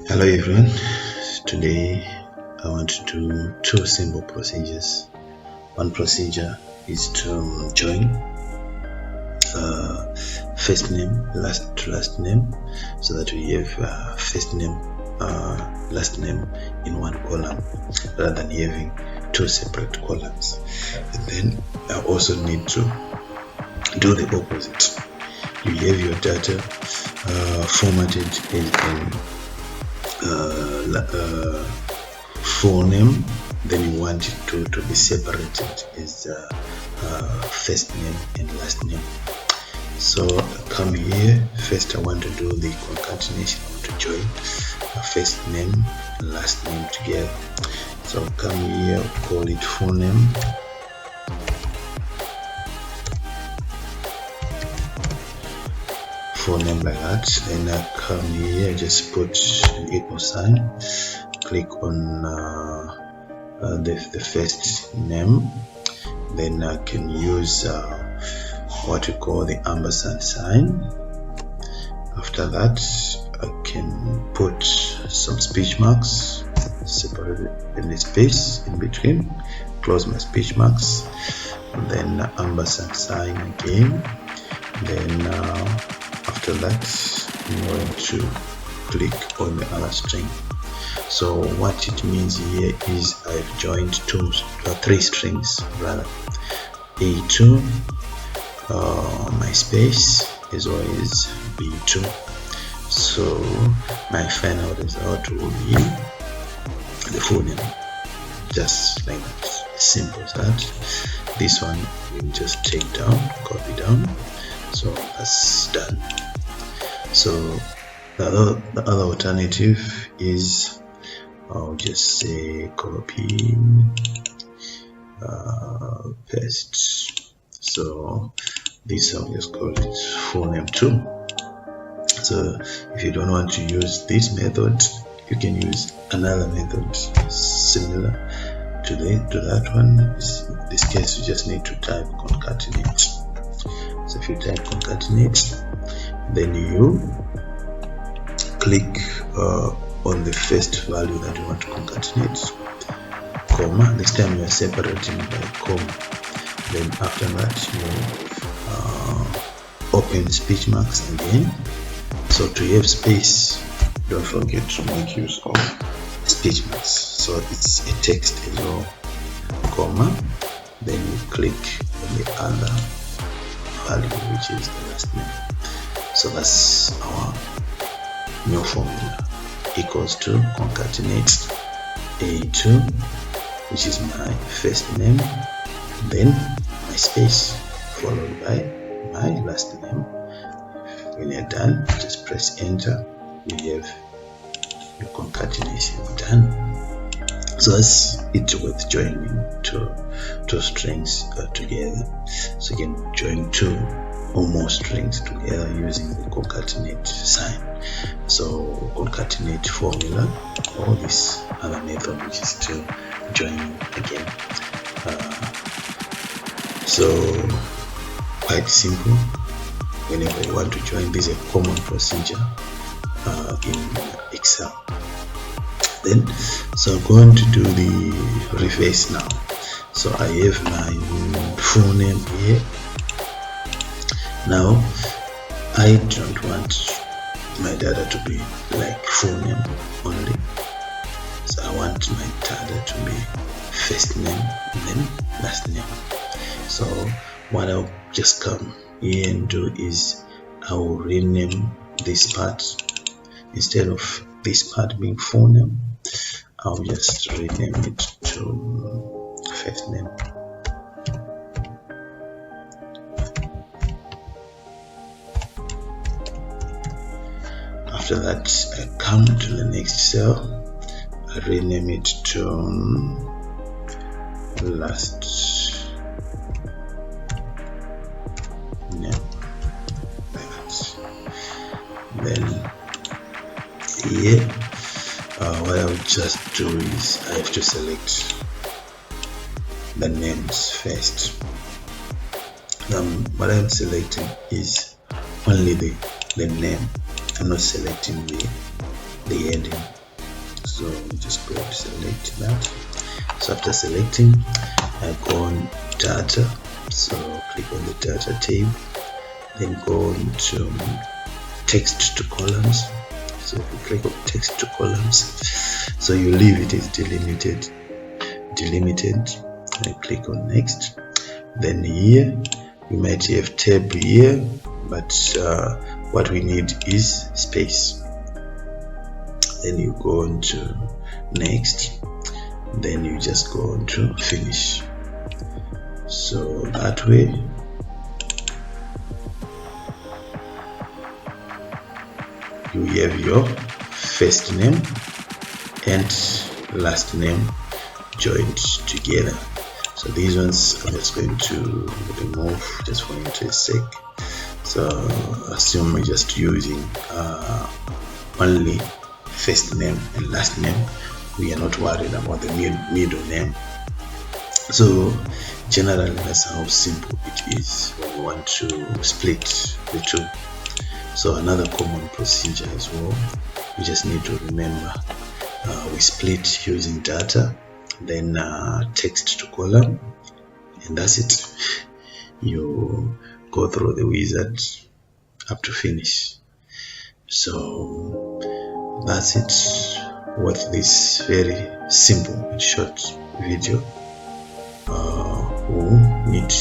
Hello everyone, today I want to do two simple procedures. One procedure is to join first name last name, so that we have first name last name in one column rather than having two separate columns. And then I also need to do the opposite. You have your data formatted in full name, then you want it to be separated as first name and last name. So come here, first I want to do the concatenation. I want to join first name and last name together. So come here, call it full name, like that. Then I come here, just put an equal sign, click on the first name, then I can use what we call the ampersand sign. After that I can put some speech marks, separate in the space in between, close my speech marks, and then ampersand sign again. Then after that I'm going to click on the other string. So what it means here is I've joined three strings rather. A2, my space is always B2. So my final result will be the full name, just like that. Simple as that. This one you just take down, copy down. So that's done. So the other alternative is I'll just say copy, paste. So this I'll just call it full name too. So if you don't want to use this method, you can use another method similar to that one. In this case, you just need to type concatenate. So if you type concatenate, then you click on the first value that you want to concatenate, comma. This time you are separating by comma. Then after that you open speech marks again. So to have space, don't forget to make use of speech marks. So it's a text as well, comma. Then you click on the other value, which is the last name. So that's our new formula, equals to concatenate A2, which is my first name, then my space followed by my last name. When you're done, just press enter. You have your concatenation done. So that's it with joining two strings together. So you can join two or more strings together using the concatenate sign. So concatenate formula, or this other method, which is to join again. So quite simple. Whenever you want to join, this is a common procedure in Excel. Then, so I'm going to do the reverse now. So I have my full name here. Now I don't want my data to be like full name only, so I want my data to be first name and then last name. So what I'll just come here and do is I will rename this part. Instead of this part being full name, I'll just rename it to first name. After that, I come to the next cell, I rename it to last name, like that. Then here, what I'll just do is I have to select the names first. What I'm selecting is only the name. I'm not selecting the heading So you just go to select that. So after selecting, I go on data, so click on the data tab, then go into text to columns. So if you click on text to columns, so you leave it as delimited, and click on next. Then here you might have tab here, but what we need is space. Then you go on to next, then you just go on to finish. So that way you have your first name and last name joined together. So these ones I'm just going to remove just for interest sake. So assume we're just using only first name and last name. We are not worried about the middle name. So generally that's how simple it is when we want to split the two. So another common procedure as well, you just need to remember, we split using data, then text to column, and that's it. You go through the wizard up to finish. So that's it. What this very simple and short video will need